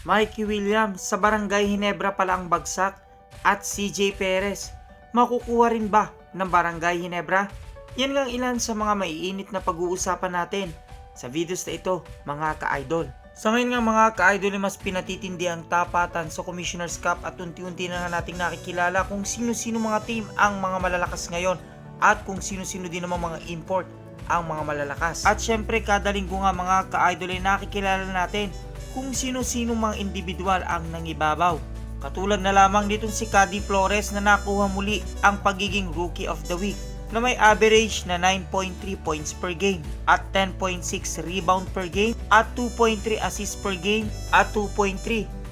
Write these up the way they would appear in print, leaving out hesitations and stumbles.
Mikey Williams sa Barangay Ginebra pala ang bagsak at CJ Perez. Makukuha rin ba ng Barangay Ginebra? Yan lang ilan sa mga maiinit na pag-uusapan natin sa videos na ito mga ka-idol. Sa ngayon nga mga ka-idol ay mas pinatitindi ang tapatan sa Commissioner's Cup at unti-unti na nga nating nakikilala kung sino-sino mga team ang mga malalakas ngayon at kung sino-sino din naman mga import ang mga malalakas. At syempre kada linggo nga mga ka-idol ay nakikilala natin kung sino-sino mga individual ang nangibabaw. Katulad na lamang nitong si Cady Flores na nakuha muli ang pagiging Rookie of the Week na may average na 9.3 points per game at 10.6 rebound per game at 2.3 assist per game at 2.3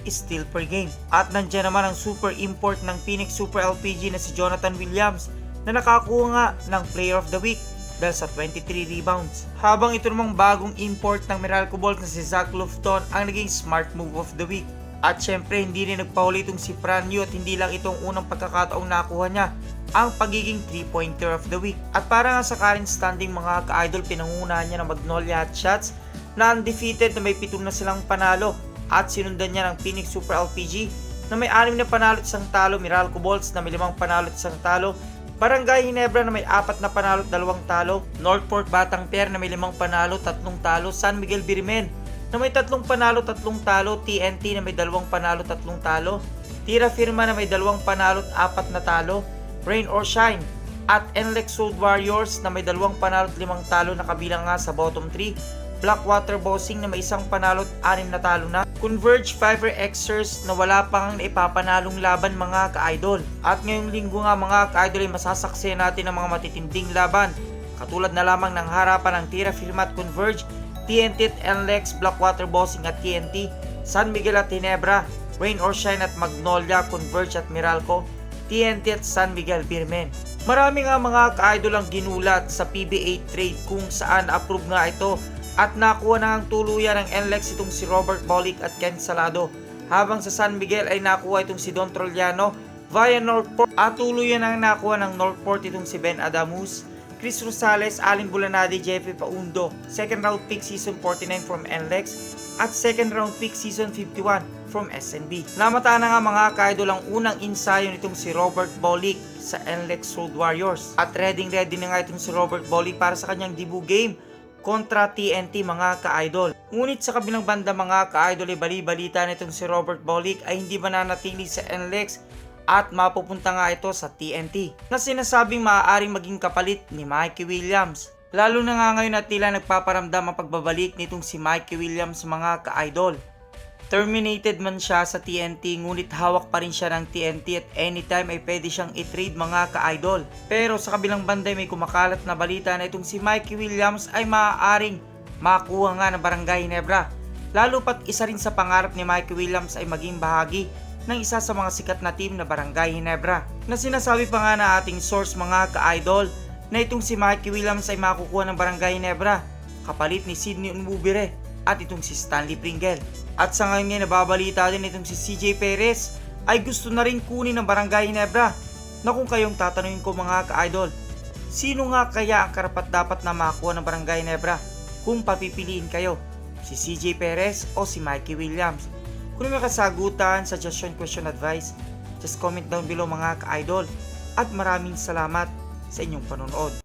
steal per game. At nandiyan naman ang super import ng Phoenix Super LPG na si Jonathan Williams na nakakuha nga ng Player of the Week dahil sa 23 rebounds. Habang ito namang bagong import ng Meralco Bolts na si Zach Lufton ang naging Smart Move of the Week. At syempre hindi rin nagpahuli itong si Franyo at hindi lang itong unang pagkakataong nakuha niya ang pagiging 3-pointer of the week. At para nga sa current standing mga ka-idol, pinangunahan niya ng Magnolia Hotshots na undefeated na may 7 na silang panalo at sinundan niya ng Phoenix Super LPG na may 6 na panalo at 1 talo, Meralco Bolts na may 5 panalo at 1 talo, Barangay Ginebra na may 4 na panalo at 2 talo, Northport Batang Pier na may 5 panalo, 3 talo, San Miguel Birimen na may 3 panalo, 3 talo, TNT na may 2 panalo, 3 talo, Tira Firma na may 2 panalo at 4 na talo, Rain or Shine at NLEX Road Warriors na may 2 panalo at 5 talo na kabilang nga sa bottom 3, Blackwater Bossing na may 1 panalo at 6 na talo na, Converge Fiber Xers na wala pang ipapanalong laban mga ka-idol. At ngayong linggo nga mga ka-idol ay masasaksihan natin ang mga matitinding laban katulad na lamang ng harapan ng Tira Firma at Converge, TNT at NLEX, Blackwater Bossing at TNT, San Miguel at Ginebra, Rain or Shine at Magnolia, Converge at Meralco, TNT at San Miguel Birimen. Marami nga mga ka-idol ang ginulat sa PBA trade kung saan approve nga ito at nakuha na ang tuluyan ng NLEX itong si Robert Bolick at Ken Salado, habang sa San Miguel ay nakuha itong si Don Trollano via Northport at tuluyan ang nakuha ng Northport itong si Ben Adamus, Chris Rosales, Alin Bulanadi, Jeffrey Paundo, second round pick season 49 from NLEX at second round pick season 51 from SNB. Namataan na nga mga ka-idol ang unang ensayo nitong si Robert Bolick sa NLEX Road Warriors at ready na nga itong si Robert Bolick para sa kanyang debut game kontra TNT mga ka-idol. Ngunit sa kabilang banda mga ka-idol ay bali-balita nitong si Robert Bolick ay hindi mananatili sa NLEX at mapupunta nga ito sa TNT na sinasabing maaaring maging kapalit ni Mikey Williams. Lalo na nga ngayon at tila nagpaparamdam ang pagbabalik nitong si Mikey Williams mga ka-idol. Terminated man siya sa TNT ngunit hawak pa rin siya ng TNT at anytime ay pwede siyang i-trade mga ka-idol. Pero sa kabilang banda may kumakalat na balita na itong si Mikey Williams ay maaaring makuha nga ng Barangay Ginebra. Lalo pat isa rin sa pangarap ni Mikey Williams ay maging bahagi ng isa sa mga sikat na team na Barangay Ginebra. Na sinasabi pa nga na ating source mga ka-idol na itong si Mikey Williams ay makukuha ng Barangay Ginebra kapalit ni Sidney Umubire at itong si Stanley Pringle. At sa ngayon nga nababalita din itong si CJ Perez ay gusto na rin kunin ng Barangay Ginebra. Na kung kayong tatanungin ko mga ka-idol, sino nga kaya ang karapat dapat na makuha ng Barangay Ginebra kung papipiliin kayo? Si CJ Perez o si Mikey Williams? Kung may kasagutan, suggestion, question, advice, just comment down below mga ka-idol. At maraming salamat sa inyong panonood.